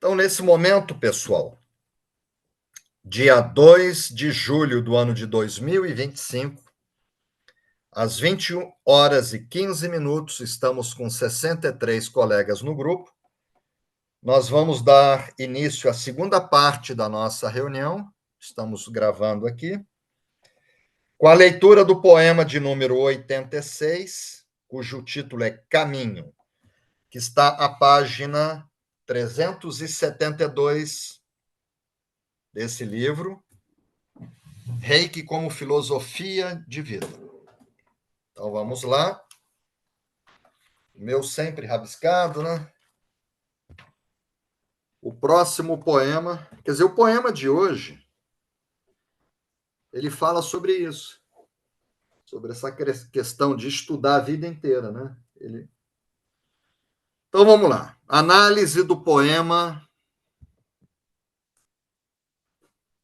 Então, nesse momento, pessoal, dia 2 de julho do ano de 2025, às 21 horas e 15 minutos, estamos com 63 colegas no grupo. Nós vamos dar início à segunda parte da nossa reunião, estamos gravando aqui, com a leitura do poema de número 86, cujo título é Caminho, que está à página 372 desse livro, Reiki como filosofia de vida. Então vamos lá. Meu sempre rabiscado, né? O próximo poema, quer dizer, o poema de hoje, ele fala sobre isso, sobre essa questão de estudar a vida inteira, né? Então vamos lá. Análise do poema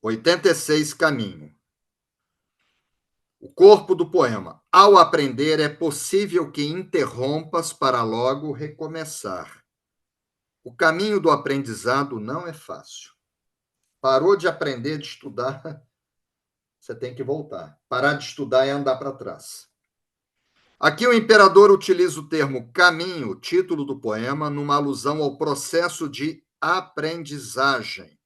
86, Caminho. O corpo do poema. Ao aprender, é possível que interrompas para logo recomeçar. O caminho do aprendizado não é fácil. Parou de aprender, de estudar, você tem que voltar. Parar de estudar é andar para trás. Aqui o imperador utiliza o termo caminho, título do poema, numa alusão ao processo de aprendizagem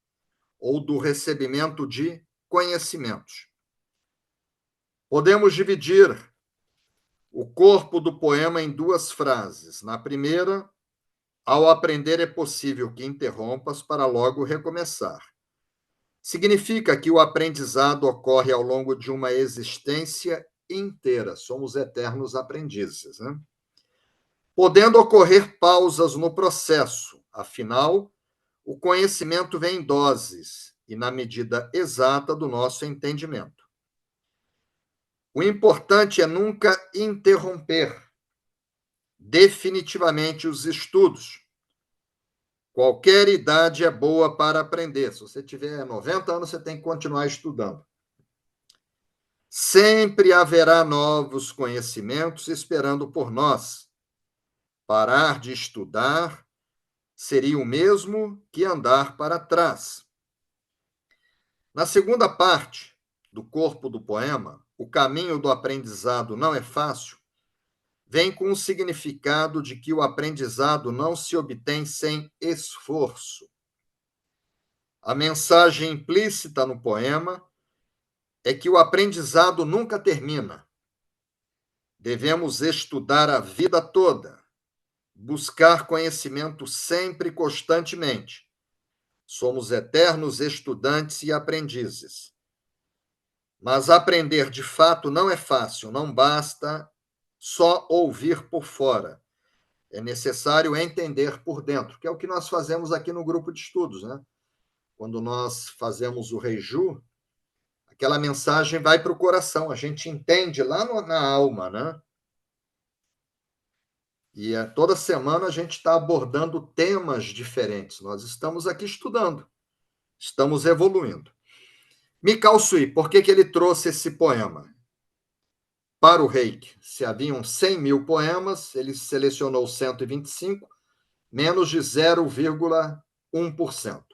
ou do recebimento de conhecimentos. Podemos dividir o corpo do poema em duas frases. Na primeira, ao aprender é possível que interrompas para logo recomeçar. Significa que o aprendizado ocorre ao longo de uma existência inteira. Somos eternos aprendizes, né? Podendo ocorrer pausas no processo. Afinal, o conhecimento vem em doses e na medida exata do nosso entendimento. O importante é nunca interromper definitivamente os estudos. Qualquer idade é boa para aprender. Se você tiver 90 anos, você tem que continuar estudando. Sempre haverá novos conhecimentos esperando por nós. Parar de estudar seria o mesmo que andar para trás. Na segunda parte do corpo do poema, o caminho do aprendizado não é fácil, vem com o significado de que o aprendizado não se obtém sem esforço. A mensagem implícita no poema é que o aprendizado nunca termina. Devemos estudar a vida toda, buscar conhecimento sempre e constantemente. Somos eternos estudantes e aprendizes. Mas aprender de fato não é fácil, não basta só ouvir por fora. É necessário entender por dentro, que é o que nós fazemos aqui no grupo de estudos, né? Quando nós fazemos o Reiju, aquela mensagem vai para o coração, a gente entende lá na alma, né? E toda semana a gente está abordando temas diferentes. Nós estamos aqui estudando, estamos evoluindo. Mikao Sui, por que ele trouxe esse poema? Para o Reiki, se haviam 100 mil poemas, ele selecionou 125, menos de 0,1%.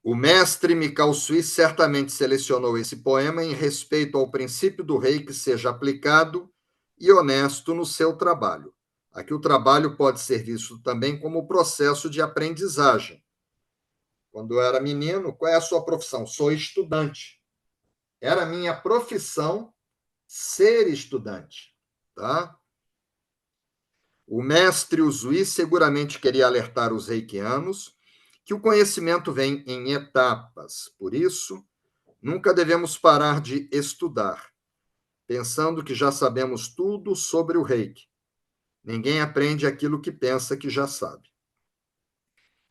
O mestre Mikao Sui certamente selecionou esse poema em respeito ao princípio do Reiki seja aplicado e honesto no seu trabalho. Aqui o trabalho pode ser visto também como processo de aprendizagem. Quando eu era menino, qual é a sua profissão? Sou estudante. Era minha profissão ser estudante, tá? O mestre Usui seguramente queria alertar os reikianos que o conhecimento vem em etapas. Por isso, nunca devemos parar de estudar, pensando que já sabemos tudo sobre o Reiki. Ninguém aprende aquilo que pensa que já sabe.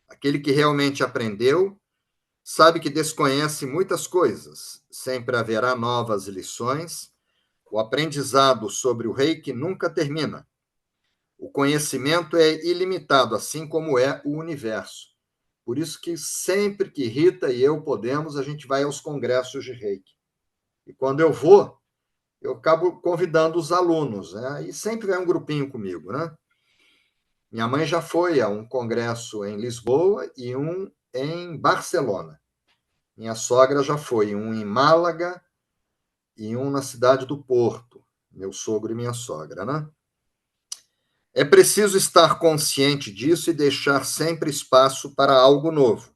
Aquele que realmente aprendeu sabe que desconhece muitas coisas. Sempre haverá novas lições. O aprendizado sobre o Reiki nunca termina. O conhecimento é ilimitado, assim como é o universo. Por isso que sempre que Rita e eu podemos, a gente vai aos congressos de Reiki. E quando eu vou, eu acabo convidando os alunos, né? E sempre vem um grupinho comigo, né? Minha mãe já foi a um congresso em Lisboa e um em Barcelona. Minha sogra já foi um em Málaga e um na cidade do Porto. Meu sogro e minha sogra, né? É preciso estar consciente disso e deixar sempre espaço para algo novo.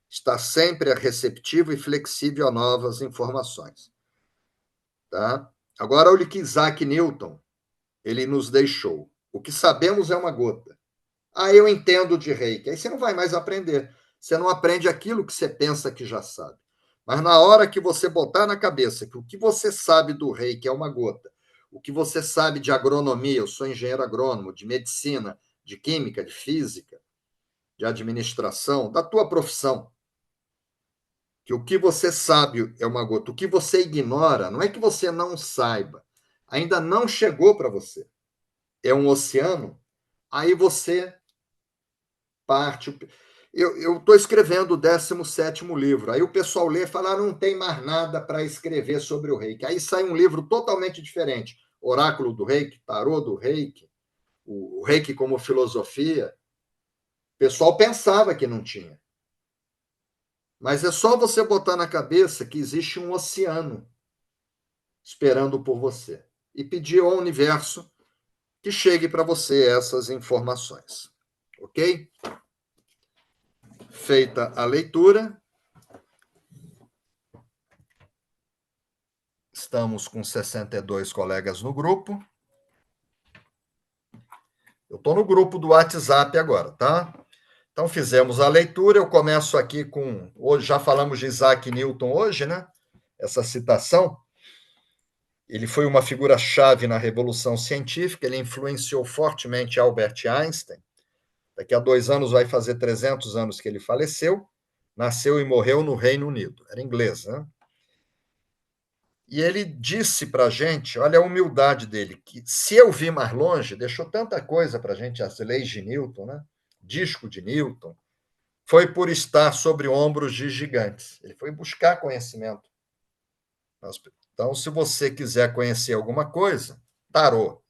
Estar sempre receptivo e flexível a novas informações. Tá? Agora, olha o que Isaac Newton ele nos deixou. O que sabemos é uma gota. Ah, eu entendo de reiki. Aí você não vai mais aprender. Você não aprende aquilo que você pensa que já sabe. Mas na hora que você botar na cabeça que o que você sabe do reiki é uma gota, o que você sabe de agronomia, eu sou engenheiro agrônomo, de medicina, de química, de física, de administração, da tua profissão, que o que você sabe é uma gota, o que você ignora, não é que você não saiba, ainda não chegou para você. É um oceano, aí você parte. Eu estou escrevendo o 17º livro. Aí o pessoal lê e fala: não tem mais nada para escrever sobre o reiki. Aí sai um livro totalmente diferente. Oráculo do Reiki, Tarô do Reiki, o Reiki como filosofia. O pessoal pensava que não tinha. Mas é só você botar na cabeça que existe um oceano esperando por você. E pedir ao universo que chegue para você essas informações. Ok? Feita a leitura, estamos com 62 colegas no grupo. Eu estou no grupo do WhatsApp agora, tá? Então, fizemos a leitura. Eu começo aqui com. Hoje, já falamos de Isaac Newton hoje, né? Essa citação. Ele foi uma figura-chave na Revolução Científica, ele influenciou fortemente Albert Einstein. Daqui a 2 anos vai fazer 300 anos que ele faleceu. Nasceu e morreu no Reino Unido. Era inglês, né? E ele disse para a gente, olha a humildade dele, que se eu vi mais longe, deixou tanta coisa para a gente, as leis de Newton, né? Disco de Newton, foi por estar sobre ombros de gigantes. Ele foi buscar conhecimento. Então, se você quiser conhecer alguma coisa, tarô.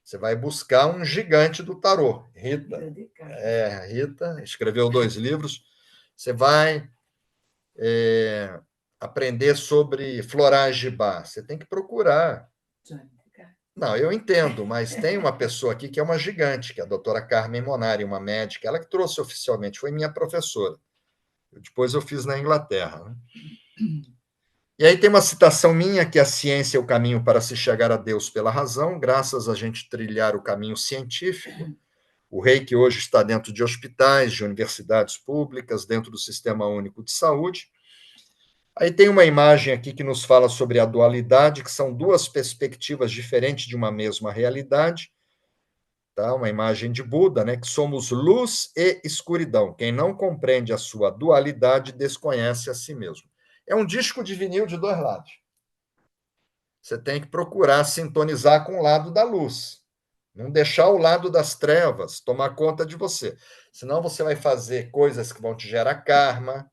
Você vai buscar um gigante do tarô. Rita escreveu 2 livros. Você vai aprender sobre florais de Bach. Você tem que procurar. Não, eu entendo, mas tem uma pessoa aqui que é uma gigante, que é a doutora Carmen Monari, uma médica, ela que trouxe oficialmente, foi minha professora. Depois eu fiz na Inglaterra. Né? E aí tem uma citação minha, que a ciência é o caminho para se chegar a Deus pela razão, graças a gente trilhar o caminho científico. O reiki hoje está dentro de hospitais, de universidades públicas, dentro do Sistema Único de Saúde. Aí tem uma imagem aqui que nos fala sobre a dualidade, que são 2 perspectivas diferentes de uma mesma realidade. Tá? Uma imagem de Buda, né? Que somos luz e escuridão. Quem não compreende a sua dualidade desconhece a si mesmo. É um disco de vinil de 2 lados. Você tem que procurar sintonizar com o lado da luz. Não deixar o lado das trevas tomar conta de você. Senão você vai fazer coisas que vão te gerar karma,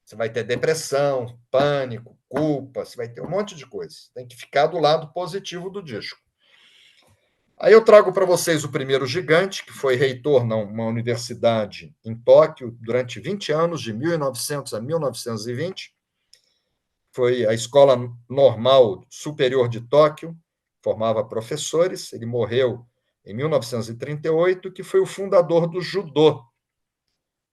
você vai ter depressão, pânico, culpa, você vai ter um monte de coisas. Tem que ficar do lado positivo do disco. Aí eu trago para vocês o primeiro gigante, que foi reitor numa universidade em Tóquio durante 20 anos, de 1900 a 1920. Foi a Escola Normal Superior de Tóquio, formava professores. Ele morreu em 1938, que foi o fundador do judô.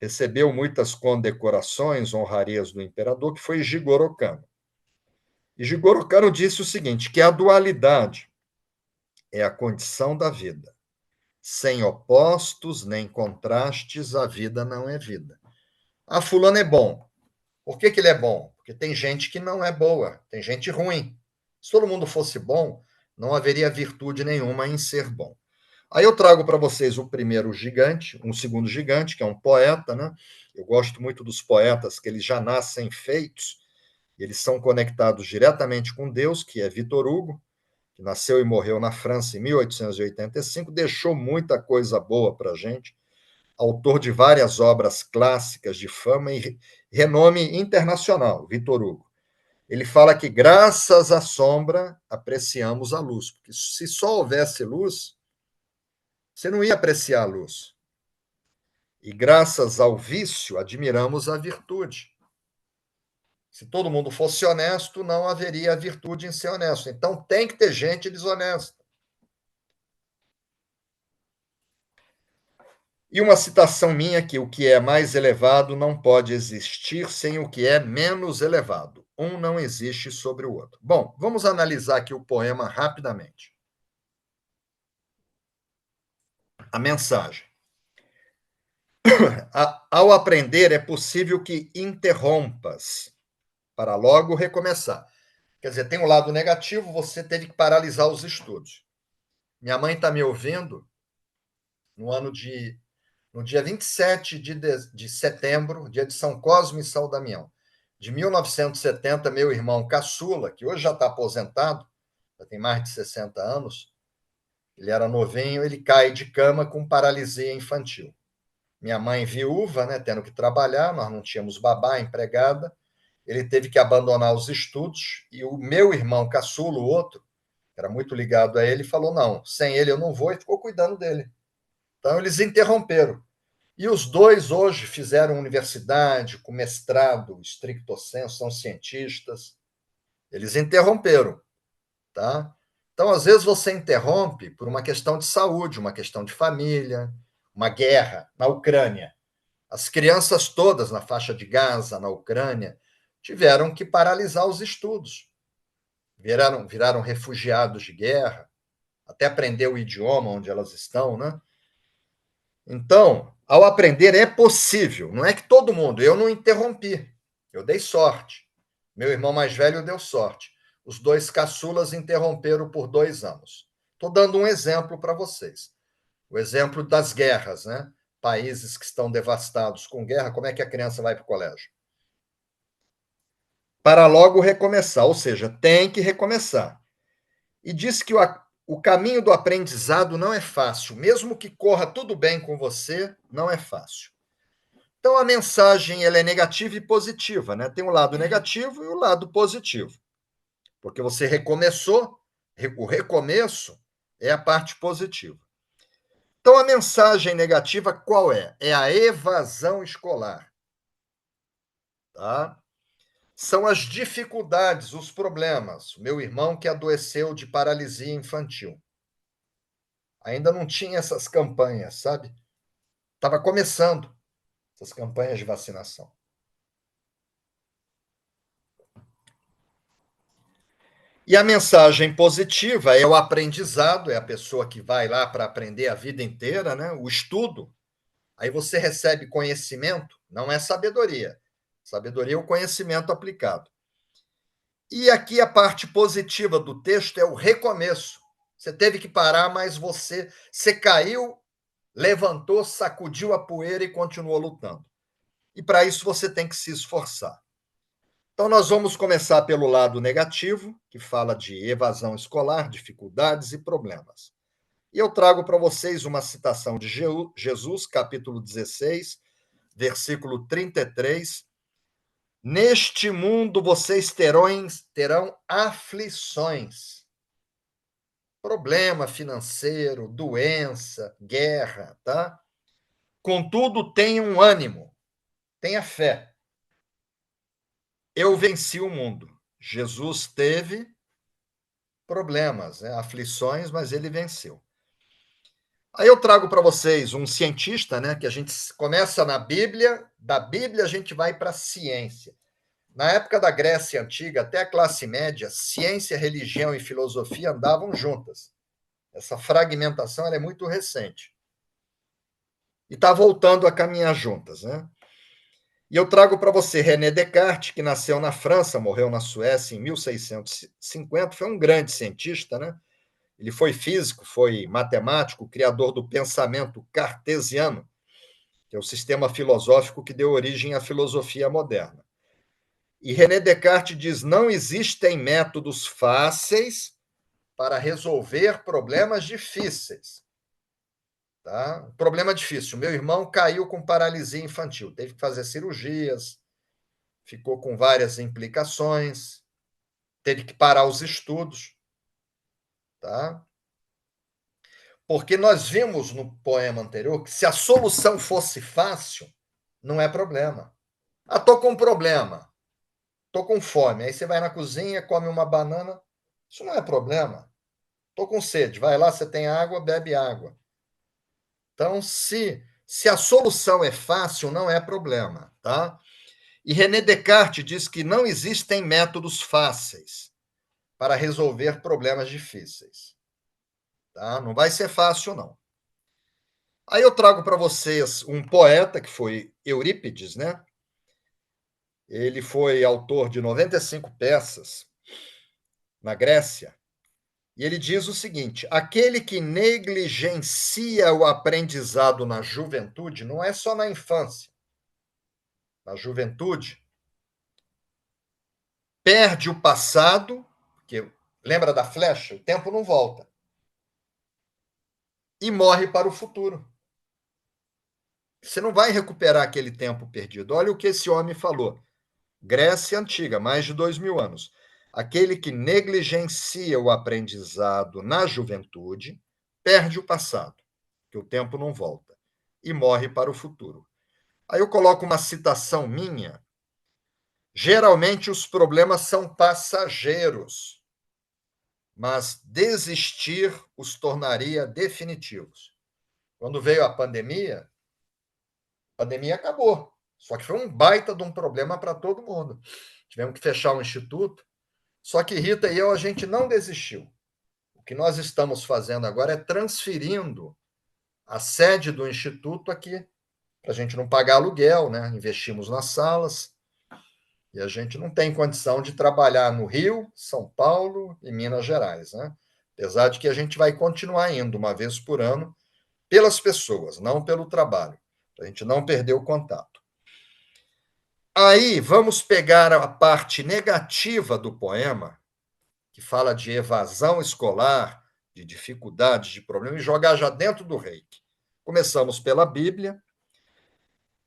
Recebeu muitas condecorações, honrarias do imperador, que foi Jigoro Kano. E Jigoro Kano disse o seguinte, que a dualidade é a condição da vida. Sem opostos nem contrastes, a vida não é vida. Ah, fulano é bom. Por que ele é bom? Porque tem gente que não é boa, tem gente ruim. Se todo mundo fosse bom, não haveria virtude nenhuma em ser bom. Aí eu trago para vocês o primeiro gigante, um segundo gigante, que é um poeta, né? Eu gosto muito dos poetas, que eles já nascem feitos, eles são conectados diretamente com Deus, que é Victor Hugo, que nasceu e morreu na França em 1885, deixou muita coisa boa para a gente, autor de várias obras clássicas de fama e renome internacional, Victor Hugo. Ele fala que, graças à sombra, apreciamos a luz, porque se só houvesse luz, Você não ia apreciar a luz. E graças ao vício, admiramos a virtude. Se todo mundo fosse honesto, não haveria virtude em ser honesto. Então tem que ter gente desonesta. E uma citação minha que o que é mais elevado não pode existir sem o que é menos elevado. Um não existe sobre o outro. Bom, vamos analisar aqui o poema rapidamente. A mensagem. Ao aprender, é possível que interrompas para logo recomeçar. Quer dizer, tem um lado negativo, você teve que paralisar os estudos. Minha mãe está me ouvindo no dia 27 de setembro, dia de São Cosme e São Damião, de 1970, meu irmão caçula, que hoje já está aposentado, já tem mais de 60 anos, ele era novinho, ele cai de cama com paralisia infantil. Minha mãe viúva, né, tendo que trabalhar, nós não tínhamos babá, empregada, ele teve que abandonar os estudos, e o meu irmão caçula, o outro, que era muito ligado a ele, falou, não, sem ele eu não vou, e ficou cuidando dele. Então, eles interromperam. E os dois hoje fizeram universidade, com mestrado, stricto sensu, são cientistas. Eles interromperam, tá? Então, às vezes, você interrompe por uma questão de saúde, uma questão de família, uma guerra na Ucrânia. As crianças todas na faixa de Gaza, na Ucrânia, tiveram que paralisar os estudos. Viraram refugiados de guerra, até aprender o idioma onde elas estão, né? Então, ao aprender é possível, não é que todo mundo, eu não interrompi, eu dei sorte. Meu irmão mais velho deu sorte. Os dois caçulas interromperam por 2 anos. Estou dando um exemplo para vocês. O exemplo das guerras, né? Países que estão devastados com guerra, como é que a criança vai para o colégio? Para logo recomeçar, ou seja, tem que recomeçar. E diz que o caminho do aprendizado não é fácil, mesmo que corra tudo bem com você, não é fácil. Então a mensagem ela é negativa e positiva, né? Tem o lado negativo e o lado positivo. Porque você recomeçou, o recomeço é a parte positiva. Então a mensagem negativa qual é? É a evasão escolar, tá? São as dificuldades, os problemas. O meu irmão que adoeceu de paralisia infantil. Ainda não tinha essas campanhas, sabe? Estava começando essas campanhas de vacinação. E a mensagem positiva é o aprendizado, é a pessoa que vai lá para aprender a vida inteira, né? O estudo. Aí você recebe conhecimento, não é sabedoria. Sabedoria é o conhecimento aplicado. E aqui a parte positiva do texto é o recomeço. Você teve que parar, mas você caiu, levantou, sacudiu a poeira e continuou lutando. E para isso você tem que se esforçar. Então, nós vamos começar pelo lado negativo, que fala de evasão escolar, dificuldades e problemas. E eu trago para vocês uma citação de Jesus, capítulo 16, versículo 33. Neste mundo vocês terão aflições, problema financeiro, doença, guerra, tá? Contudo, tenham ânimo, tenha fé. Eu venci o mundo. Jesus teve problemas, né, aflições, mas ele venceu. Aí eu trago para vocês um cientista, né, que a gente começa na Bíblia, da Bíblia a gente vai para a ciência. Na época da Grécia Antiga, até a classe média, ciência, religião e filosofia andavam juntas. Essa fragmentação ela é muito recente. E está voltando a caminhar juntas, né? E eu trago para você René Descartes, que nasceu na França, morreu na Suécia em 1650, foi um grande cientista, né? Ele foi físico, foi matemático, criador do pensamento cartesiano, que é o sistema filosófico que deu origem à filosofia moderna. E René Descartes diz: não existem métodos fáceis para resolver problemas difíceis. Tá? Problema difícil. Meu irmão caiu com paralisia infantil, teve que fazer cirurgias, ficou com várias implicações, teve que parar os estudos. Tá? Porque nós vimos no poema anterior que se a solução fosse fácil, não é problema. Ah, tô com um problema, tô com fome. Aí você vai na cozinha, come uma banana, isso não é problema. Tô com sede, vai lá, você tem água, bebe água. Então, se a solução é fácil, não é problema, tá? E René Descartes diz que não existem métodos fáceis para resolver problemas difíceis, tá? Não vai ser fácil, não. Aí eu trago para vocês um poeta que foi Eurípides, né? Ele foi autor de 95 peças na Grécia. E ele diz o seguinte: aquele que negligencia o aprendizado na juventude, não é só na infância, na juventude, perde o passado, porque lembra da flecha? O tempo não volta. E morre para o futuro. Você não vai recuperar aquele tempo perdido. Olha o que esse homem falou. Grécia Antiga, mais de 2000 anos. Aquele que negligencia o aprendizado na juventude perde o passado, que o tempo não volta, e morre para o futuro. Aí eu coloco uma citação minha. Geralmente os problemas são passageiros, mas desistir os tornaria definitivos. Quando veio a pandemia acabou. Só que foi um baita de um problema para todo mundo. Tivemos que fechar o instituto. Só que Rita e eu, a gente não desistiu. O que nós estamos fazendo agora é transferindo a sede do instituto aqui, para a gente não pagar aluguel, né? Investimos nas salas e a gente não tem condição de trabalhar no Rio, São Paulo e Minas Gerais, né? Apesar de que a gente vai continuar indo uma vez por ano pelas pessoas, não pelo trabalho, para a gente não perder o contato. Aí vamos pegar a parte negativa do poema, que fala de evasão escolar, de dificuldades, de problemas, e jogar já dentro do reiki. Começamos pela Bíblia.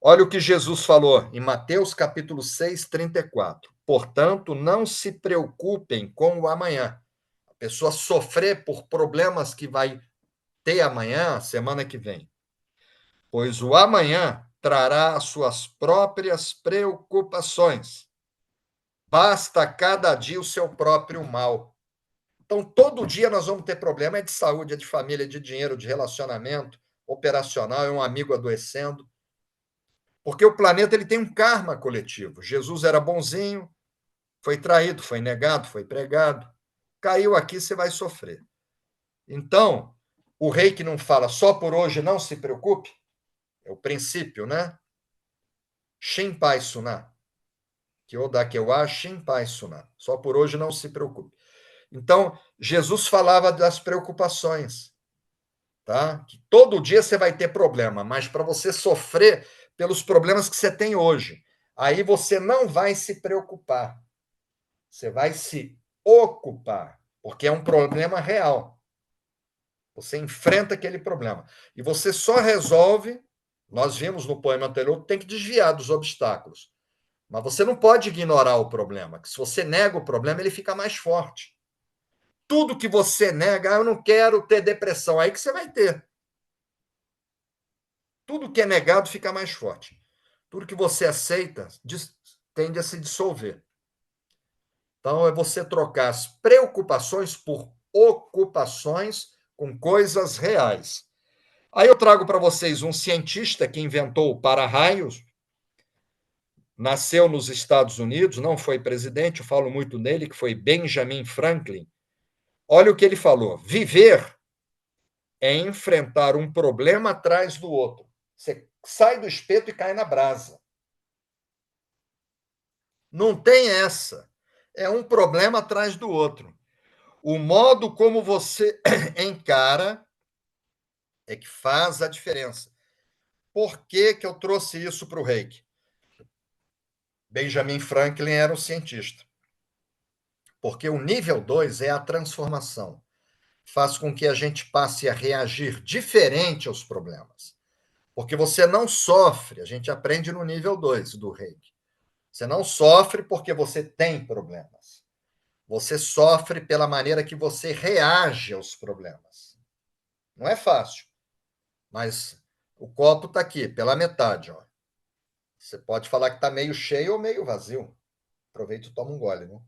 Olha o que Jesus falou em Mateus capítulo 6, 34. Portanto, não se preocupem com o amanhã. A pessoa sofrer por problemas que vai ter amanhã, semana que vem. Pois o amanhã trará as suas próprias preocupações. Basta cada dia o seu próprio mal. Então, todo dia nós vamos ter problema, é de saúde, é de família, é de dinheiro, de relacionamento, operacional, é um amigo adoecendo. Porque o planeta ele tem um karma coletivo. Jesus era bonzinho, foi traído, foi negado, foi pregado. Caiu aqui, você vai sofrer. Então, o rei que não fala só por hoje, não se preocupe, é o princípio, né? Shinpai Suná. Kyodakewa Shinpai Suná. Só por hoje, não se preocupe. Então, Jesus falava das preocupações, tá? Que todo dia você vai ter problema, mas para você sofrer pelos problemas que você tem hoje, aí você não vai se preocupar. Você vai se ocupar, porque é um problema real. Você enfrenta aquele problema. E você só resolve, nós vimos no poema anterior, tem que desviar dos obstáculos. Mas você não pode ignorar o problema, que se você nega o problema, ele fica mais forte. Tudo que você nega, eu não quero ter depressão, aí que você vai ter. Tudo que é negado fica mais forte. Tudo que você aceita tende a se dissolver. Então, é você trocar as preocupações por ocupações com coisas reais. Aí eu trago para vocês um cientista que inventou o para-raios, nasceu nos Estados Unidos, não foi presidente, eu falo muito nele, que foi Benjamin Franklin. Olha o que ele falou: viver é enfrentar um problema atrás do outro. Você sai do espeto e cai na brasa. Não tem essa. É um problema atrás do outro. O modo como você encara é que faz a diferença. Por que, que eu trouxe isso para o Reiki? Benjamin Franklin era um cientista. Porque o nível 2 é a transformação. Faz com que a gente passe a reagir diferente aos problemas. Porque você não sofre, a gente aprende no nível 2 do Reiki. Você não sofre porque você tem problemas. Você sofre pela maneira que você reage aos problemas. Não é fácil, mas o copo está aqui, pela metade. Ó. Você pode falar que está meio cheio ou meio vazio. Aproveita e toma um gole. Né?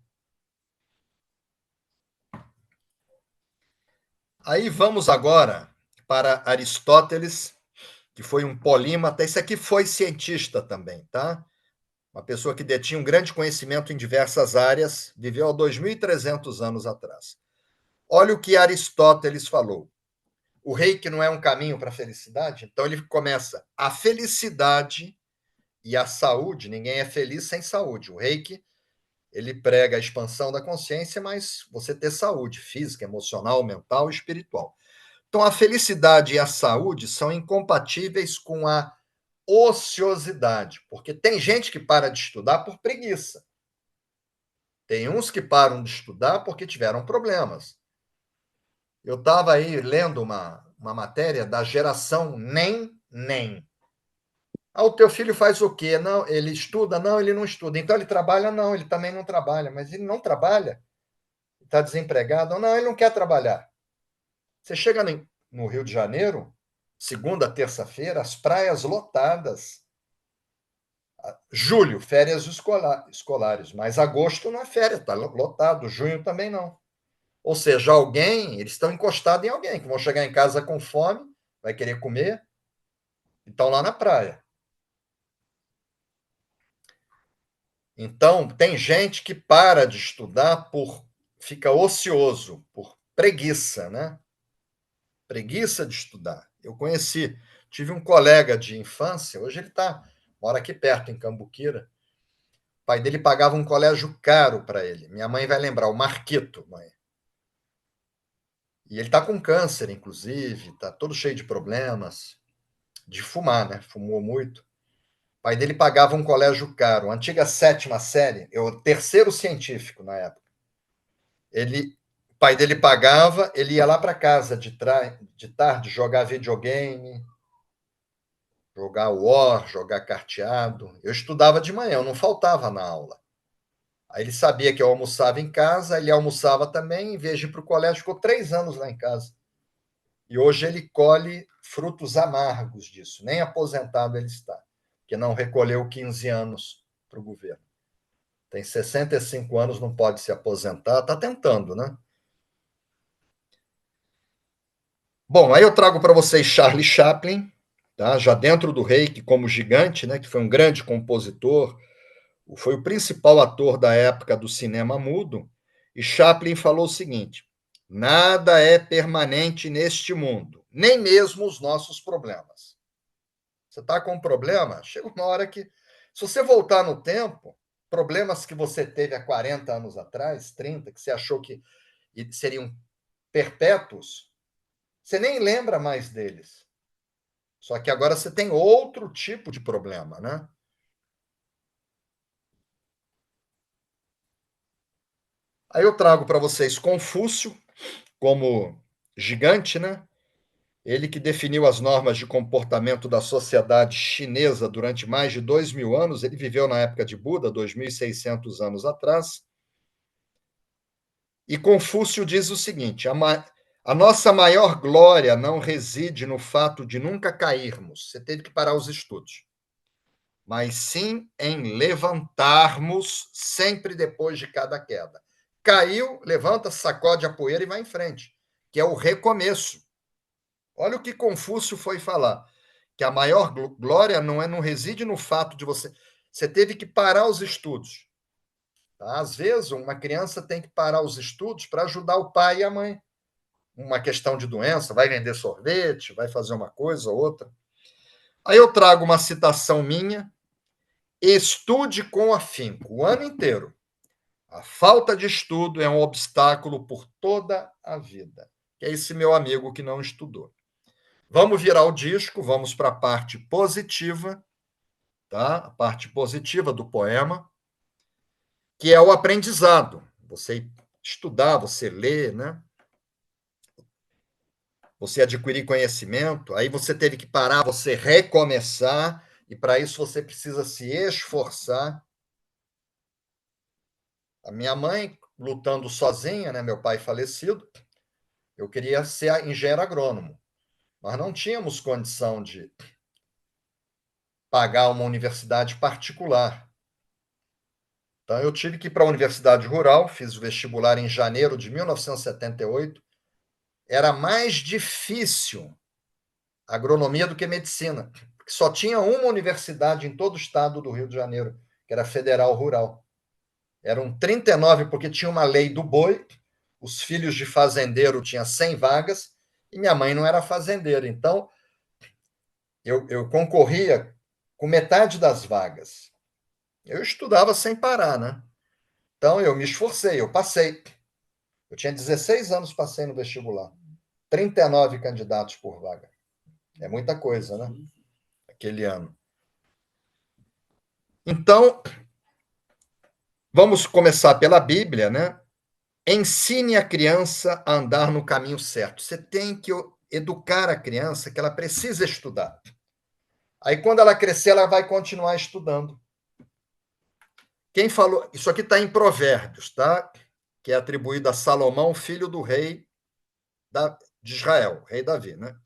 Aí vamos agora para Aristóteles, que foi um polímata. Esse aqui foi cientista também, tá? Uma pessoa que detinha um grande conhecimento em diversas áreas, viveu há 2.300 anos atrás. Olha o que Aristóteles falou. O reiki não é um caminho para a felicidade? Então ele começa: a felicidade e a saúde, ninguém é feliz sem saúde. O reiki, ele prega a expansão da consciência, mas você ter saúde física, emocional, mental e espiritual. Então a felicidade e a saúde são incompatíveis com a ociosidade, porque tem gente que para de estudar por preguiça. Tem uns que param de estudar porque tiveram problemas. Eu estava aí lendo uma matéria da geração nem. Ah, o teu filho faz o quê? Não, ele estuda? Não, ele não estuda. Então ele trabalha? Não, ele também não trabalha. Mas ele não trabalha? Está desempregado? Não, ele não quer trabalhar. Você chega no Rio de Janeiro, segunda, terça-feira, as praias lotadas. Julho, férias escolares, mas agosto não é férias, está lotado. Junho também não. Ou seja, alguém, eles estão encostados em alguém, que vão chegar em casa com fome, vai querer comer, e estão lá na praia. Então, tem gente que para de estudar fica ocioso, por preguiça, né? Preguiça de estudar. Eu tive um colega de infância, hoje ele mora aqui perto, em Cambuquira. O pai dele pagava um colégio caro para ele. Minha mãe vai lembrar, o Marquito, mãe. E ele está com câncer, inclusive, está todo cheio de problemas, de fumar, né? Fumou muito. O pai dele pagava um colégio caro, a antiga sétima série, o terceiro científico na época. O pai dele pagava, ele ia lá para casa de tarde jogar videogame, jogar war, jogar carteado. Eu estudava de manhã, eu não faltava na aula. Aí ele sabia que eu almoçava em casa, ele almoçava também, em vez de ir para o colégio, ficou 3 anos lá em casa. E hoje ele colhe frutos amargos disso. Nem aposentado ele está, que não recolheu 15 anos para o governo. Tem 65 anos, não pode se aposentar, está tentando, né? Bom, aí eu trago para vocês Charlie Chaplin, tá? Já dentro do Reiki como gigante, né? Que foi um grande compositor, foi o principal ator da época do cinema mudo. E Chaplin falou o seguinte: nada é permanente neste mundo, nem mesmo os nossos problemas. Você está com um problema? Chega uma hora que, se você voltar no tempo, problemas que você teve há 40 anos atrás, 30, que você achou que seriam perpétuos, você nem lembra mais deles. Só que agora você tem outro tipo de problema, né? Aí eu trago para vocês Confúcio como gigante, né? Ele que definiu as normas de comportamento da sociedade chinesa durante mais de 2.000 anos, ele viveu na época de Buda, 2.600 anos atrás. E Confúcio diz o seguinte: a nossa maior glória não reside no fato de nunca cairmos, você teve que parar os estudos, mas sim em levantarmos sempre depois de cada queda. Caiu, levanta, sacode a poeira e vai em frente, que é o recomeço. Olha o que Confúcio foi falar, que a maior glória não reside no fato de você teve que parar os estudos. Tá? Às vezes, uma criança tem que parar os estudos para ajudar o pai e a mãe. Uma questão de doença, vai vender sorvete, vai fazer uma coisa ou outra. Aí eu trago uma citação minha: estude com afinco o ano inteiro. A falta de estudo é um obstáculo por toda a vida. Que é esse meu amigo que não estudou. Vamos virar o disco, vamos para a parte positiva, tá? A parte positiva do poema, que é o aprendizado. Você estudar, você ler, né? Você adquirir conhecimento, aí você teve que parar, você recomeçar, e para isso você precisa se esforçar. A minha mãe, lutando sozinha, né? Meu pai falecido, eu queria ser engenheiro agrônomo. Nós não tínhamos condição de pagar uma universidade particular. Então, eu tive que ir para a Universidade Rural, fiz o vestibular em janeiro de 1978. Era mais difícil agronomia do que medicina, porque só tinha uma universidade em todo o estado do Rio de Janeiro, que era a Federal Rural. Eram 39, porque tinha uma lei do boi, os filhos de fazendeiro tinham 100 vagas, e minha mãe não era fazendeira. Então, eu concorria com metade das vagas. Eu estudava sem parar, né? Então, eu me esforcei, eu passei. Eu tinha 16 anos, passei no vestibular. 39 candidatos por vaga. É muita coisa, né? Aquele ano. Então, vamos começar pela Bíblia, né? Ensine a criança a andar no caminho certo. Você tem que educar a criança que ela precisa estudar. Aí, quando ela crescer, ela vai continuar estudando. Quem falou? Isso aqui está em Provérbios, tá? Que é atribuído a Salomão, filho do rei de Israel, rei Davi, né?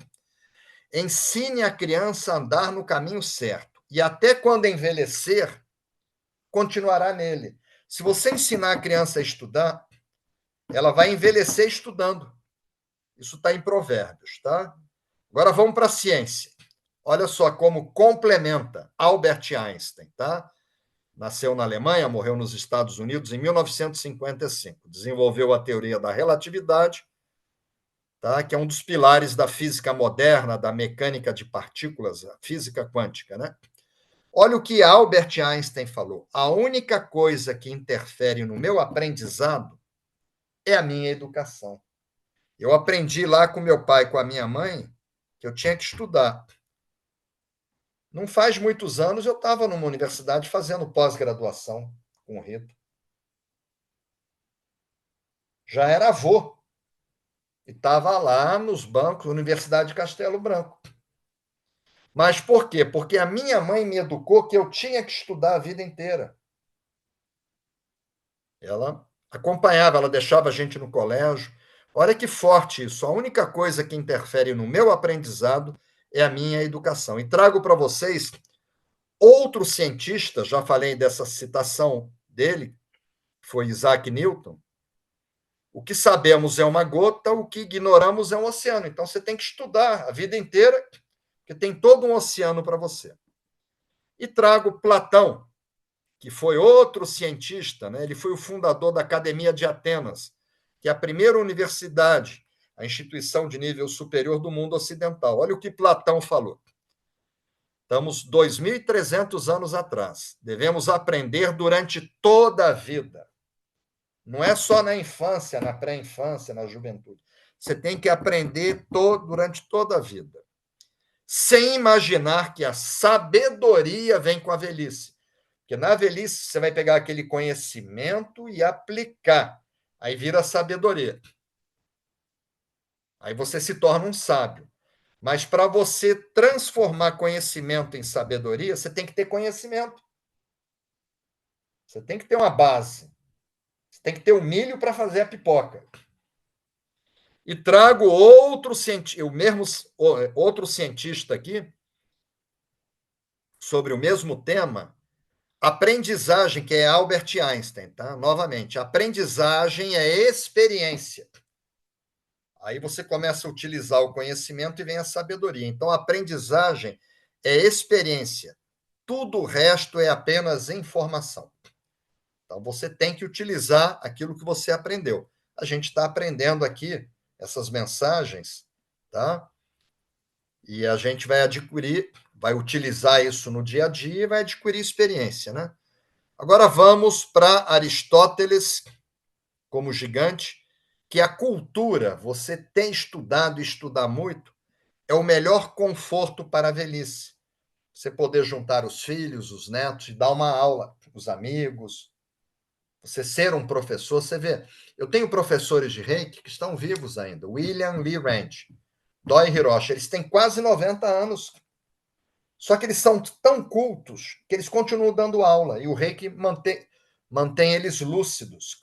Ensine a criança a andar no caminho certo, e até quando envelhecer, continuará nele. Se você ensinar a criança a estudar, ela vai envelhecer estudando. Isso está em Provérbios, tá? Agora vamos para a ciência. Olha só como complementa Albert Einstein, tá? Nasceu na Alemanha, morreu nos Estados Unidos em 1955. Desenvolveu a teoria da relatividade, tá? Que é um dos pilares da física moderna, da mecânica de partículas, a física quântica, né? Olha o que Albert Einstein falou. A única coisa que interfere no meu aprendizado é a minha educação. Eu aprendi lá com meu pai e com a minha mãe que eu tinha que estudar. Não faz muitos anos eu estava numa universidade fazendo pós-graduação com o Rito. Já era avô e estava lá nos bancos, Universidade de Castelo Branco. Mas por quê? Porque a minha mãe me educou que eu tinha que estudar a vida inteira. Ela acompanhava, ela deixava a gente no colégio. Olha que forte isso. A única coisa que interfere no meu aprendizado é a minha educação. E trago para vocês outro cientista, já falei dessa citação dele, foi Isaac Newton. O que sabemos é uma gota, o que ignoramos é um oceano. Então você tem que estudar a vida inteira, porque tem todo um oceano para você. E trago Platão, que foi outro cientista, né? Ele foi o fundador da Academia de Atenas, que é a primeira universidade, a instituição de nível superior do mundo ocidental. Olha o que Platão falou. Estamos 2.300 anos atrás. Devemos aprender durante toda a vida. Não é só na infância, na pré-infância, na juventude. Você tem que aprender durante toda a vida. Sem imaginar que a sabedoria vem com a velhice. Porque na velhice você vai pegar aquele conhecimento e aplicar. Aí vira sabedoria. Aí você se torna um sábio. Mas para você transformar conhecimento em sabedoria, você tem que ter conhecimento. Você tem que ter uma base. Você tem que ter o milho para fazer a pipoca. E trago outro cientista, outro cientista aqui, sobre o mesmo tema, aprendizagem, que é Albert Einstein, tá? Novamente, aprendizagem é experiência. Aí você começa a utilizar o conhecimento e vem a sabedoria. Então, a aprendizagem é experiência. Tudo o resto é apenas informação. Então, você tem que utilizar aquilo que você aprendeu. A gente está aprendendo aqui essas mensagens, tá? E a gente vai adquirir, vai utilizar isso no dia a dia e vai adquirir experiência, né? Agora vamos para Aristóteles, como gigante, que a cultura, você ter estudado e estudar muito, é o melhor conforto para a velhice. Você poder juntar os filhos, os netos e dar uma aula, os amigos, você ser um professor, você vê. Eu tenho professores de reiki que estão vivos ainda. William Lee Rand, Doi Hiroshi, eles têm quase 90 anos. Só que eles são tão cultos que eles continuam dando aula. E o reiki mantém eles lúcidos.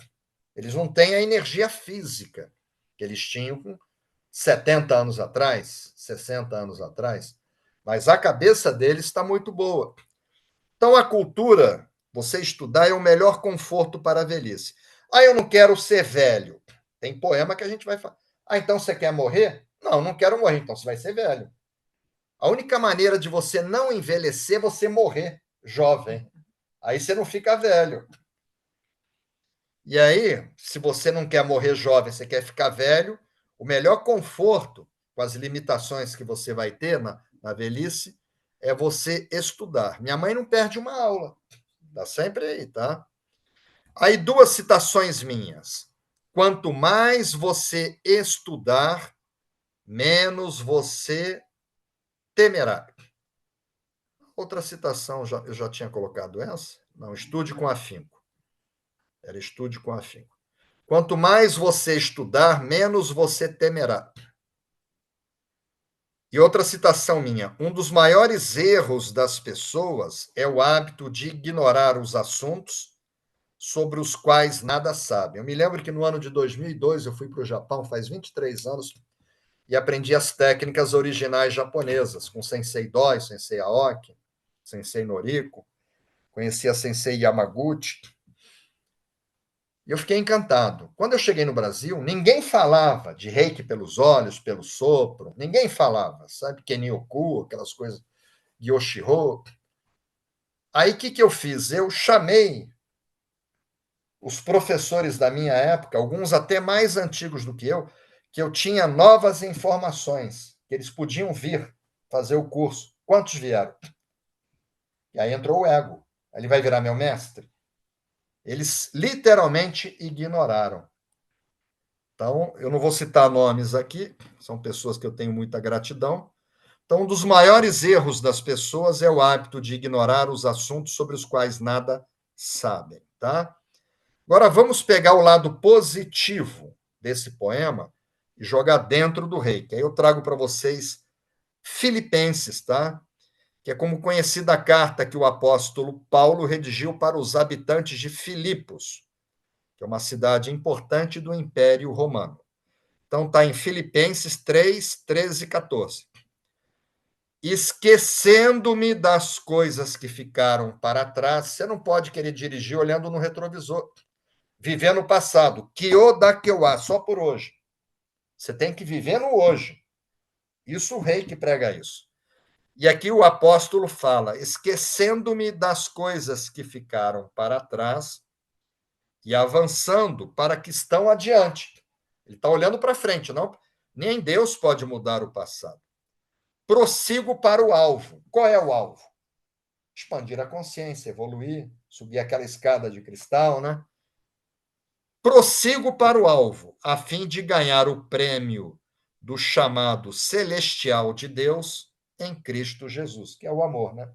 Eles não têm a energia física que eles tinham com 70 anos atrás, 60 anos atrás, mas a cabeça deles está muito boa. Então, a cultura, você estudar, é o melhor conforto para a velhice. Ah, eu não quero ser velho. Tem poema que a gente vai falar. Ah, então você quer morrer? Não, não quero morrer, então você vai ser velho. A única maneira de você não envelhecer é você morrer jovem. Aí você não fica velho. E aí, se você não quer morrer jovem, você quer ficar velho, o melhor conforto, com as limitações que você vai ter na velhice, é você estudar. Minha mãe não perde uma aula. Está sempre aí, tá? Aí, duas citações minhas. Quanto mais você estudar, menos você temerá. Outra citação, eu já tinha colocado essa? Não, estude com afinco. Era estude com afinco. Quanto mais você estudar, menos você temerá. E outra citação minha: um dos maiores erros das pessoas é o hábito de ignorar os assuntos sobre os quais nada sabem. Eu me lembro que no ano de 2002 eu fui para o Japão, faz 23 anos, e aprendi as técnicas originais japonesas, com Sensei Doi, Sensei Aoki, Sensei Noriko, conheci a Sensei Yamaguchi, e eu fiquei encantado. Quando eu cheguei no Brasil, ninguém falava de reiki pelos olhos, pelo sopro, ninguém falava, sabe? Kenyoku, aquelas coisas, Yoshiro. Aí o que eu fiz? Eu chamei os professores da minha época, alguns até mais antigos do que eu tinha novas informações, que eles podiam vir fazer o curso. Quantos vieram? E aí entrou o ego. Ele vai virar meu mestre? Eles literalmente ignoraram. Então, eu não vou citar nomes aqui, são pessoas que eu tenho muita gratidão. Então, um dos maiores erros das pessoas é o hábito de ignorar os assuntos sobre os quais nada sabem, tá? Agora, vamos pegar o lado positivo desse poema e jogar dentro do rei, que aí eu trago para vocês Filipenses, tá? Que é como conhecida a carta que o apóstolo Paulo redigiu para os habitantes de Filipos, que é uma cidade importante do Império Romano. Então, está em Filipenses 3, 13 e 14. Esquecendo-me das coisas que ficaram para trás, você não pode querer dirigir olhando no retrovisor, viver no passado, Kyo da Kyoa, só por hoje. Você tem que viver no hoje. Isso o rei que prega isso. E aqui o apóstolo fala, esquecendo-me das coisas que ficaram para trás e avançando para que estão adiante. Ele está olhando para frente, não? Nem Deus pode mudar o passado. Prossigo para o alvo. Qual é o alvo? Expandir a consciência, evoluir, subir aquela escada de cristal, né? Prossigo para o alvo, a fim de ganhar o prêmio do chamado celestial de Deus em Cristo Jesus, que é o amor, né?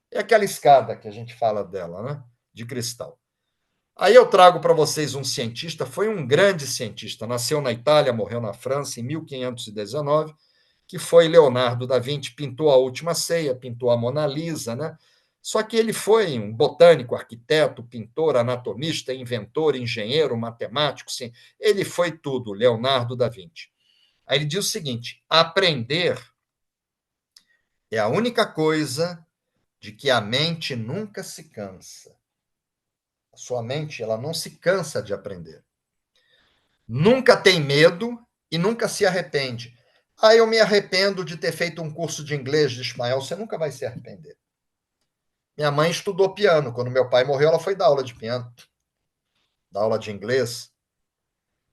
É aquela escada que a gente fala dela, né? De cristal. Aí eu trago para vocês um cientista, foi um grande cientista, nasceu na Itália, morreu na França em 1519, que foi Leonardo da Vinci, pintou a Última Ceia, pintou a Mona Lisa, né? Só que ele foi um botânico, arquiteto, pintor, anatomista, inventor, engenheiro, matemático, sim. Ele foi tudo, Leonardo da Vinci. Aí ele diz o seguinte: aprender é a única coisa de que a mente nunca se cansa. A sua mente, ela não se cansa de aprender. Nunca tem medo e nunca se arrepende. Ah, eu me arrependo de ter feito um curso de inglês de Ismael. Você nunca vai se arrepender. Minha mãe estudou piano. Quando meu pai morreu, ela foi dar aula de piano, dar aula de inglês.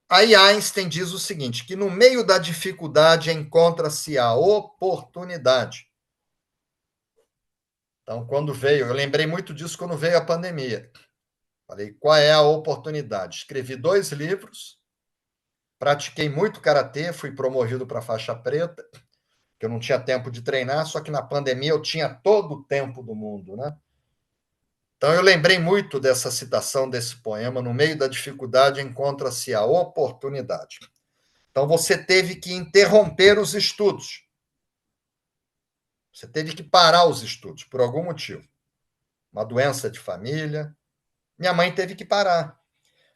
Aí Einstein diz o seguinte, que no meio da dificuldade encontra-se a oportunidade. Então, quando veio, eu lembrei muito disso quando veio a pandemia. Falei, qual é a oportunidade? Escrevi 2 livros, pratiquei muito karatê, fui promovido para faixa preta, que eu não tinha tempo de treinar, só que na pandemia eu tinha todo o tempo do mundo, né? Então eu lembrei muito dessa citação desse poema, no meio da dificuldade encontra-se a oportunidade. Então você teve que interromper os estudos. Você teve que parar os estudos por algum motivo. Uma doença de família. Minha mãe teve que parar.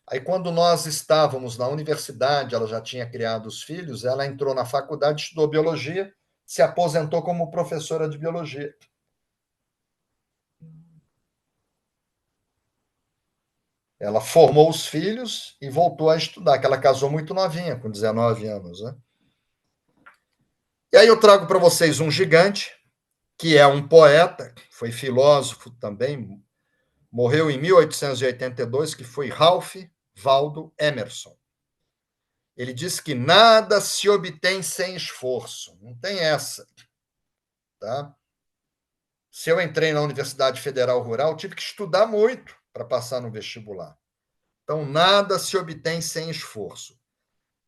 Aí, quando nós estávamos na universidade, ela já tinha criado os filhos, ela entrou na faculdade, estudou biologia, se aposentou como professora de biologia. Ela formou os filhos e voltou a estudar, que ela casou muito novinha, com 19 anos, né? E aí eu trago para vocês um gigante, que é um poeta, foi filósofo também, morreu em 1882, que foi Ralph Waldo Emerson. Ele diz que nada se obtém sem esforço. Não tem essa, tá? Se eu entrei na Universidade Federal Rural, tive que estudar muito para passar no vestibular. Então, nada se obtém sem esforço.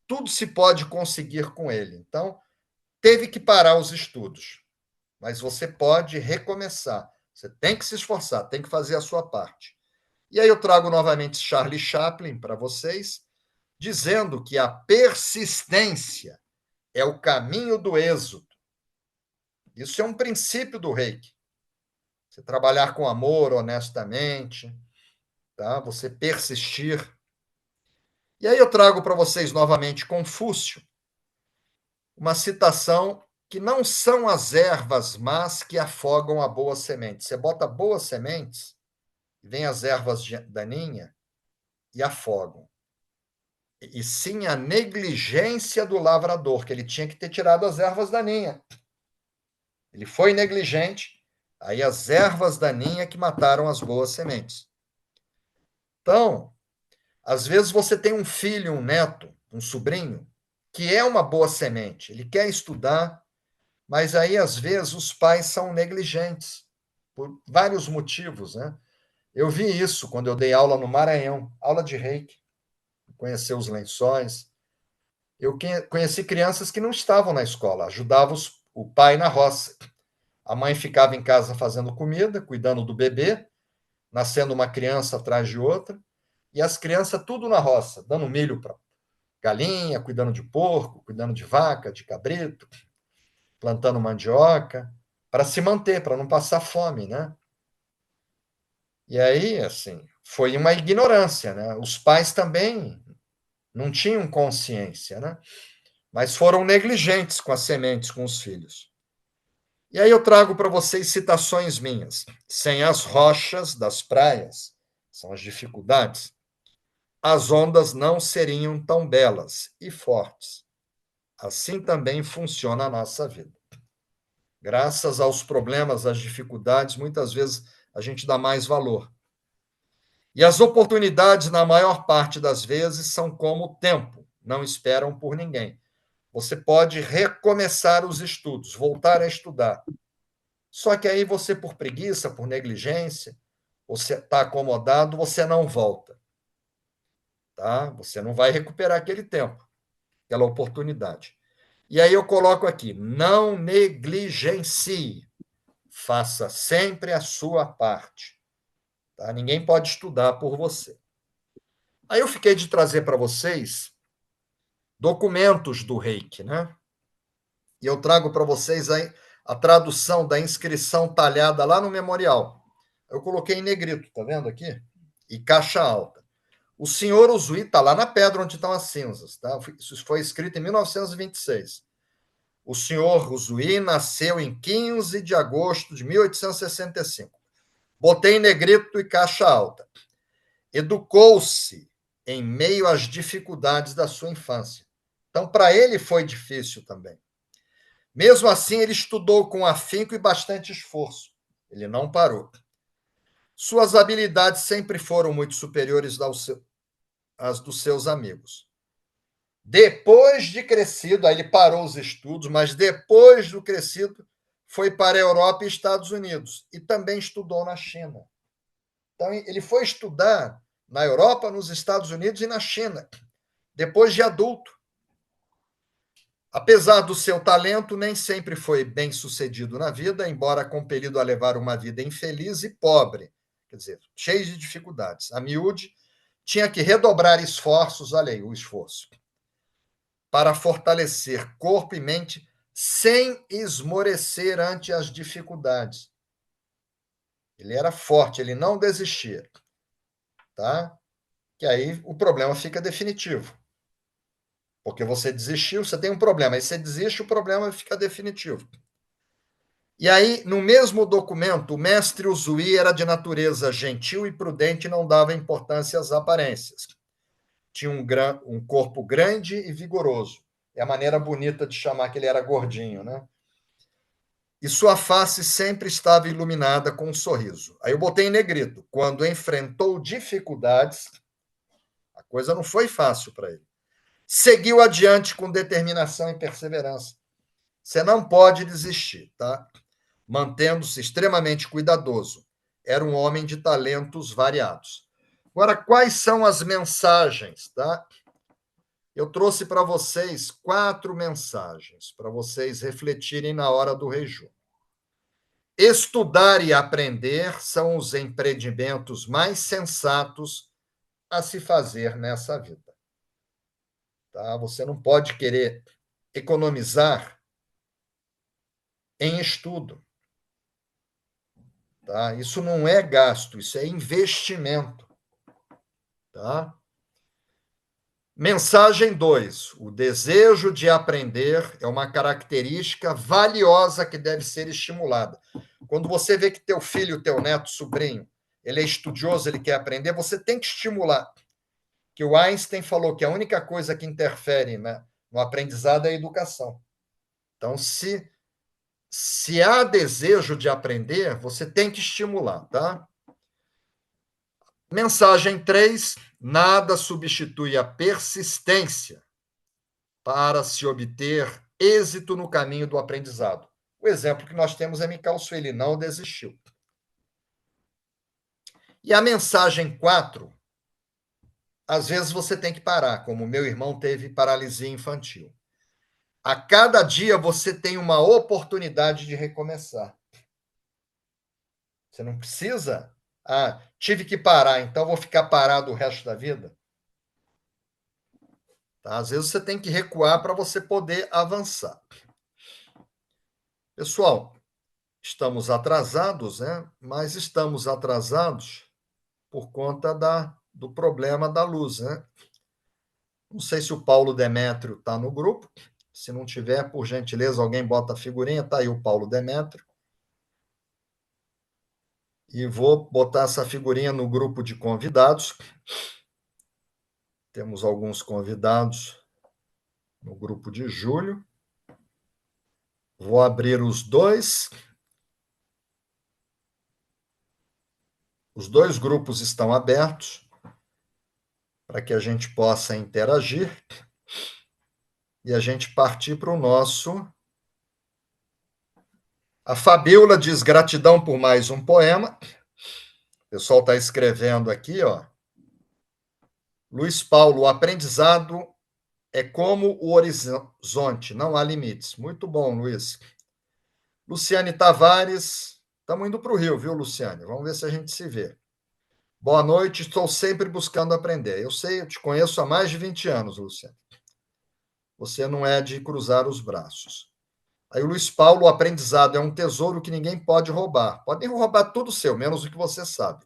Tudo se pode conseguir com ele. Então, teve que parar os estudos, mas você pode recomeçar. Você tem que se esforçar, tem que fazer a sua parte. E aí eu trago novamente Charlie Chaplin para vocês, dizendo que a persistência é o caminho do êxito. Isso é um princípio do Reiki. Você trabalhar com amor, honestamente, tá? Você persistir. E aí eu trago para vocês novamente Confúcio, uma citação que não são as ervas más que afogam a boa semente. Você bota boas sementes, vem as ervas daninhas e afogam. E sim a negligência do lavrador, que ele tinha que ter tirado as ervas daninhas. Ele foi negligente, aí as ervas daninhas que mataram as boas sementes. Então, às vezes você tem um filho, um neto, um sobrinho, que é uma boa semente, ele quer estudar, mas aí às vezes os pais são negligentes, por vários motivos, né? Eu vi isso quando eu dei aula no Maranhão, aula de reiki, conhecer os lençóis. Eu conheci crianças que não estavam na escola, ajudavam o pai na roça. A mãe ficava em casa fazendo comida, cuidando do bebê, nascendo uma criança atrás de outra, e as crianças tudo na roça, dando milho para galinha, cuidando de porco, cuidando de vaca, de cabrito, plantando mandioca, para se manter, para não passar fome, né? E aí, assim, foi uma ignorância, né? Os pais também não tinham consciência, né? Mas foram negligentes com as sementes, com os filhos. E aí eu trago para vocês citações minhas. Sem as rochas das praias, são as dificuldades, as ondas não seriam tão belas e fortes. Assim também funciona a nossa vida. Graças aos problemas, às dificuldades, muitas vezes a gente dá mais valor. E as oportunidades, na maior parte das vezes, são como o tempo, não esperam por ninguém. Você pode recomeçar os estudos, voltar a estudar. Só que aí você, por preguiça, por negligência, você está acomodado, você não volta. Tá? Você não vai recuperar aquele tempo, aquela oportunidade. E aí eu coloco aqui: não negligencie, faça sempre a sua parte. Tá? Ninguém pode estudar por você. Aí eu fiquei de trazer para vocês documentos do Reiki, né? E eu trago para vocês aí a tradução da inscrição talhada lá no memorial. Eu coloquei em negrito, tá vendo aqui? E caixa alta. O senhor Uzui está lá na pedra onde estão as cinzas, tá? Isso foi escrito em 1926. O senhor Uzui nasceu em 15 de agosto de 1865. Botei em negrito e caixa alta. Educou-se em meio às dificuldades da sua infância. Então, para ele foi difícil também. Mesmo assim, ele estudou com afinco e bastante esforço. Ele não parou. Suas habilidades sempre foram muito superiores às dos seus amigos. Depois de crescido, aí ele parou os estudos, mas depois do crescido, foi para a Europa e Estados Unidos. E também estudou na China. Então, ele foi estudar na Europa, nos Estados Unidos e na China, depois de adulto. Apesar do seu talento, nem sempre foi bem sucedido na vida, embora compelido a levar uma vida infeliz e pobre, quer dizer, cheio de dificuldades. A miúde tinha que redobrar esforços, olha aí o esforço, para fortalecer corpo e mente sem esmorecer ante as dificuldades. Ele era forte, ele não desistia, tá? que aí o problema fica definitivo. Porque você desistiu, você tem um problema, aí você desiste, o problema fica definitivo. E aí, no mesmo documento, o mestre Uzui era de natureza gentil e prudente e não dava importância às aparências. Tinha um corpo grande e vigoroso. É a maneira bonita de chamar que ele era gordinho, né? E sua face sempre estava iluminada com um sorriso. Aí eu botei em negrito. Quando enfrentou dificuldades, a coisa não foi fácil para ele. Seguiu adiante com determinação e perseverança. Você não pode desistir, tá? Mantendo-se extremamente cuidadoso. Era um homem de talentos variados. Agora, quais são as mensagens, tá? Eu trouxe para vocês 4 mensagens para vocês refletirem na hora do Reju. Estudar e aprender são os empreendimentos mais sensatos a se fazer nessa vida. Tá? Você não pode querer economizar em estudo. Tá? Isso não é gasto, isso é investimento. Tá? Mensagem 2. O desejo de aprender é uma característica valiosa que deve ser estimulada. Quando você vê que teu filho, teu neto, sobrinho, ele é estudioso, ele quer aprender, você tem que estimular. Que o Einstein falou que a única coisa que interfere, né, no aprendizado é a educação. Então, se há desejo de aprender, você tem que estimular, tá? Mensagem 3. Nada substitui a persistência para se obter êxito no caminho do aprendizado. O exemplo que nós temos é Mikhail, ele não desistiu. E a mensagem 4, às vezes você tem que parar, como meu irmão teve paralisia infantil. A cada dia você tem uma oportunidade de recomeçar. Você não precisa, tive que parar, então vou ficar parado o resto da vida. Tá? Às vezes você tem que recuar para você poder avançar. Pessoal, estamos atrasados, né? Mas estamos atrasados por conta do problema da luz, né? Não sei se o Paulo Demétrio está no grupo. Se não tiver, por gentileza, alguém bota a figurinha. Está aí o Paulo Demétrio. E vou botar essa figurinha no grupo de convidados. Temos alguns convidados no grupo de julho. Vou abrir os dois. Os dois grupos estão abertos para que a gente possa interagir e a gente partir para o nosso. A Fabiola diz gratidão por mais um poema. O pessoal está escrevendo aqui, ó. Luiz Paulo, o aprendizado é como o horizonte, não há limites. Muito bom, Luiz. Luciane Tavares, estamos indo para o Rio, viu, Luciane? Vamos ver se a gente se vê. Boa noite, estou sempre buscando aprender. Eu sei, eu te conheço há mais de 20 anos, Luciane. Você não é de cruzar os braços. Aí o Luiz Paulo, o aprendizado é um tesouro que ninguém pode roubar. Podem roubar tudo seu, menos o que você sabe.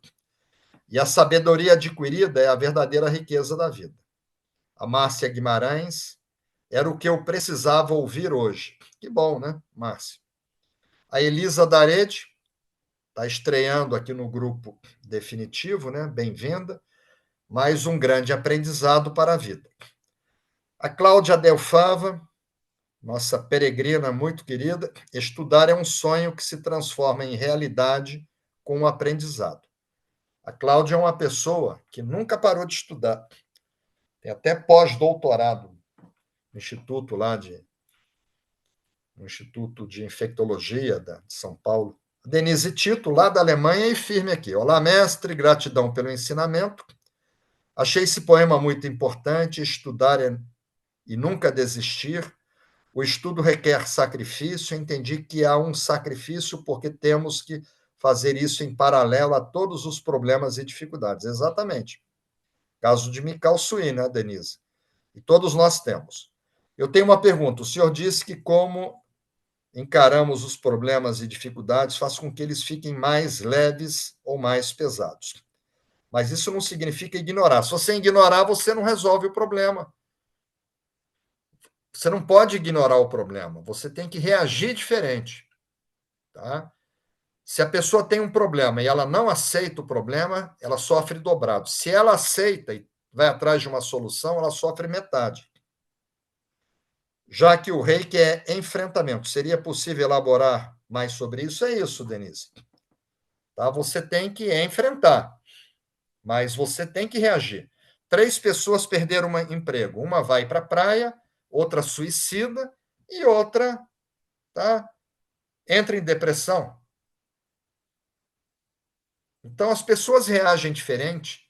E a sabedoria adquirida é a verdadeira riqueza da vida. A Márcia Guimarães, era o que eu precisava ouvir hoje. Que bom, né, Márcia? A Elisa Darede, está estreando aqui no grupo definitivo, né? Bem-vinda. Mais um grande aprendizado para a vida. A Cláudia Delfava, nossa peregrina muito querida, estudar é um sonho que se transforma em realidade com o aprendizado. A Cláudia é uma pessoa que nunca parou de estudar. Tem até pós-doutorado no Instituto no Instituto de Infectologia de São Paulo. Denise Tito, lá da Alemanha, e firme aqui. Olá, mestre, gratidão pelo ensinamento. Achei esse poema muito importante, estudar e nunca desistir. O estudo requer sacrifício, entendi que há um sacrifício porque temos que fazer isso em paralelo a todos os problemas e dificuldades. Exatamente. Caso de Mikhail Sui, né, Denise? E todos nós temos. Eu tenho uma pergunta. O senhor disse que como encaramos os problemas e dificuldades faz com que eles fiquem mais leves ou mais pesados. Mas isso não significa ignorar. Se você ignorar, você não resolve o problema. Você não pode ignorar o problema. Você tem que reagir diferente. Tá? Se a pessoa tem um problema e ela não aceita o problema, ela sofre dobrado. Se ela aceita e vai atrás de uma solução, ela sofre metade. Já que o reiki é enfrentamento, seria possível elaborar mais sobre isso? É isso, Denise. Tá? Você tem que enfrentar, mas você tem que reagir. 3 pessoas perderam um emprego. Uma vai para a praia, outra suicida e outra, tá, entra em depressão. Então, as pessoas reagem diferente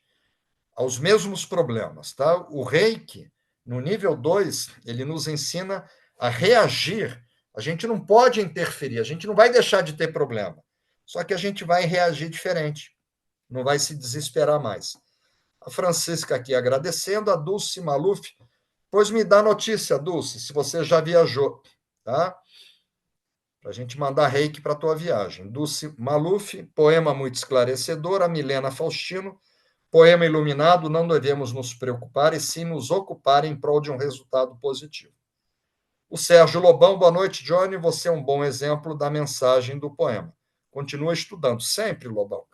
aos mesmos problemas. Tá? O reiki, no nível 2, ele nos ensina a reagir. A gente não pode interferir, a gente não vai deixar de ter problema. Só que a gente vai reagir diferente, não vai se desesperar mais. A Francisca aqui agradecendo, a Dulce Maluf, pois me dá notícia, Dulce, se você já viajou, tá? Para a gente mandar reiki para a tua viagem. Dulce Maluf, poema muito esclarecedor, a Milena Faustino, poema iluminado, não devemos nos preocupar e sim nos ocupar em prol de um resultado positivo. O Sérgio Lobão, boa noite, Johnny, você é um bom exemplo da mensagem do poema. Continua estudando, sempre, Lobão.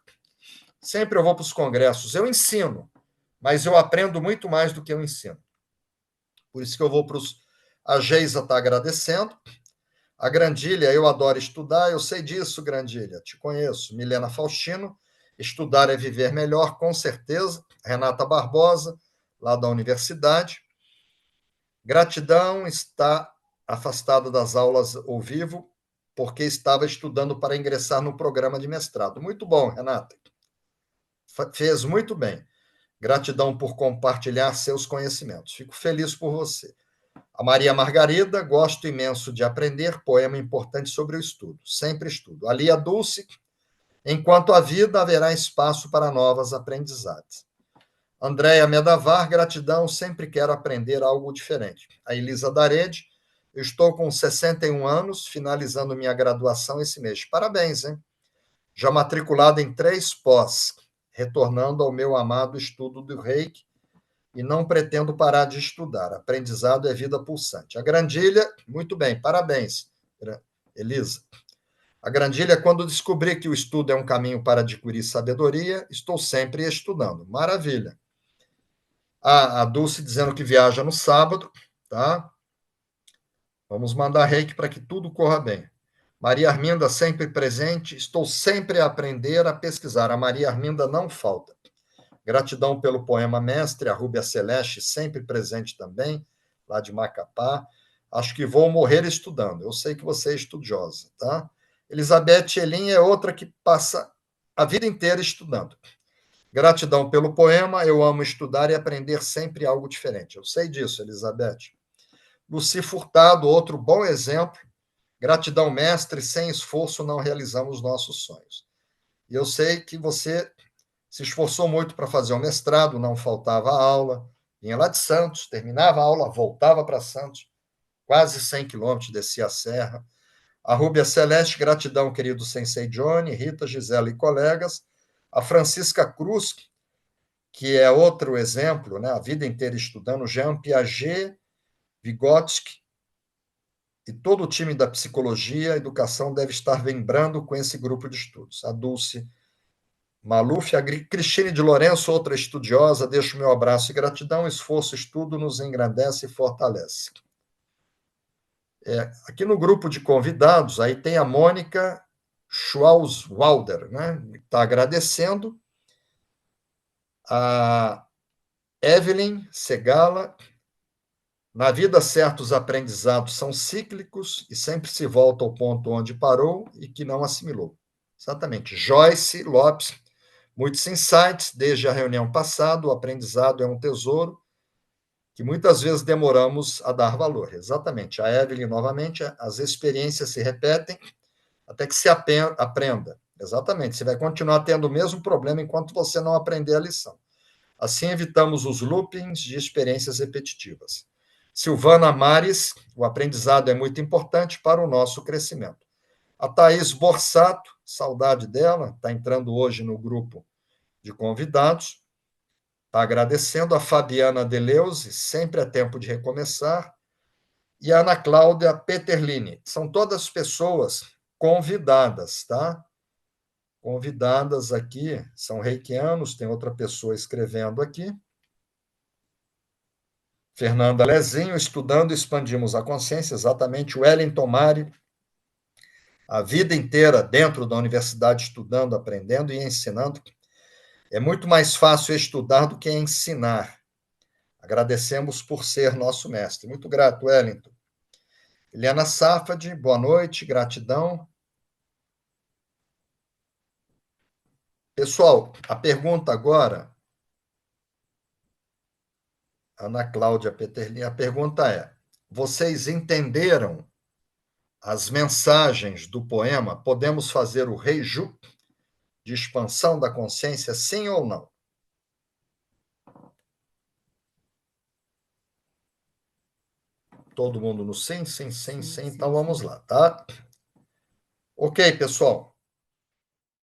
Sempre eu vou para os congressos, eu ensino, mas eu aprendo muito mais do que eu ensino. Por isso que eu vou para os... A Geisa está agradecendo. A Grandilha, eu adoro estudar, eu sei disso, Grandilha, te conheço. Milena Faustino, estudar é viver melhor, com certeza. Renata Barbosa, lá da universidade. Gratidão, está afastada das aulas ao vivo, porque estava estudando para ingressar no programa de mestrado. Muito bom, Renata. Fez muito bem. Gratidão por compartilhar seus conhecimentos. Fico feliz por você. A Maria Margarida, gosto imenso de aprender, poema importante sobre o estudo. Sempre estudo. A Lia Dulce, enquanto a vida haverá espaço para novas aprendizagens. Andréia Medavar, gratidão, sempre quero aprender algo diferente. A Elisa Darede, eu estou com 61 anos, finalizando minha graduação esse mês. Parabéns, hein? Já matriculado em 3 pós, retornando ao meu amado estudo do reiki, e não pretendo parar de estudar. Aprendizado é vida pulsante. A Grandilha, muito bem, parabéns, Elisa. A Grandilha, quando descobri que o estudo é um caminho para adquirir sabedoria, estou sempre estudando. Maravilha. A Dulce dizendo que viaja no sábado, tá? Vamos mandar reiki para que tudo corra bem. Maria Arminda, sempre presente, estou sempre a aprender, a pesquisar. A Maria Arminda não falta. Gratidão pelo poema mestre, a Rúbia Celeste, sempre presente também, lá de Macapá. Acho que vou morrer estudando. Eu sei que você é estudiosa, tá? Elizabeth Elin é outra que passa a vida inteira estudando. Gratidão pelo poema, eu amo estudar e aprender sempre algo diferente. Eu sei disso, Elizabeth. Luci Furtado, outro bom exemplo. Gratidão, mestre, sem esforço não realizamos nossos sonhos. E eu sei que você se esforçou muito para fazer o mestrado, não faltava aula, vinha lá de Santos, terminava a aula, voltava para Santos, quase 100 quilômetros, descia a serra. A Rúbia Celeste, gratidão, querido Sensei Johnny, Rita, Gisela e colegas. A Francisca Cruz, que é outro exemplo, né? A vida inteira estudando, Jean Piaget, Vygotsky, e todo o time da psicologia, educação deve estar vibrando com esse grupo de estudos. A Dulce Maluf, a Cristine de Lourenço, outra estudiosa, deixo meu abraço e gratidão, esforço, estudo nos engrandece e fortalece. Aqui no grupo de convidados, aí tem a Mônica Schwarzwalder, né, que está agradecendo, a Evelyn Segala, na vida certos aprendizados são cíclicos e sempre se volta ao ponto onde parou e que não assimilou. Exatamente. Joyce Lopes, muitos insights desde a reunião passada, o aprendizado é um tesouro que muitas vezes demoramos a dar valor. Exatamente. A Evelyn, novamente, as experiências se repetem até que se aprenda. Exatamente. Você vai continuar tendo o mesmo problema enquanto você não aprender a lição. Assim, evitamos os loopings de experiências repetitivas. Silvana Mares, o aprendizado é muito importante para o nosso crescimento. A Thaís Borsato, saudade dela, está entrando hoje no grupo de convidados. Está agradecendo a Fabiana Deleuze, sempre é tempo de recomeçar, e a Ana Cláudia Peterlini. São todas pessoas convidadas, tá? Convidadas aqui, são reikianos, tem outra pessoa escrevendo aqui. Fernanda Lezinho, estudando, expandimos a consciência, exatamente. Wellington Mari, a vida inteira dentro da universidade, estudando, aprendendo e ensinando. É muito mais fácil estudar do que ensinar. Agradecemos por ser nosso mestre. Muito grato, Wellington. Eliana Safad, boa noite, gratidão. Pessoal, a pergunta agora, Ana Cláudia Peterlin, a pergunta é: vocês entenderam as mensagens do poema? Podemos fazer o reiju de expansão da consciência, sim ou não? Todo mundo no sim, sim, sim, sim. Então vamos lá, tá? Ok, pessoal.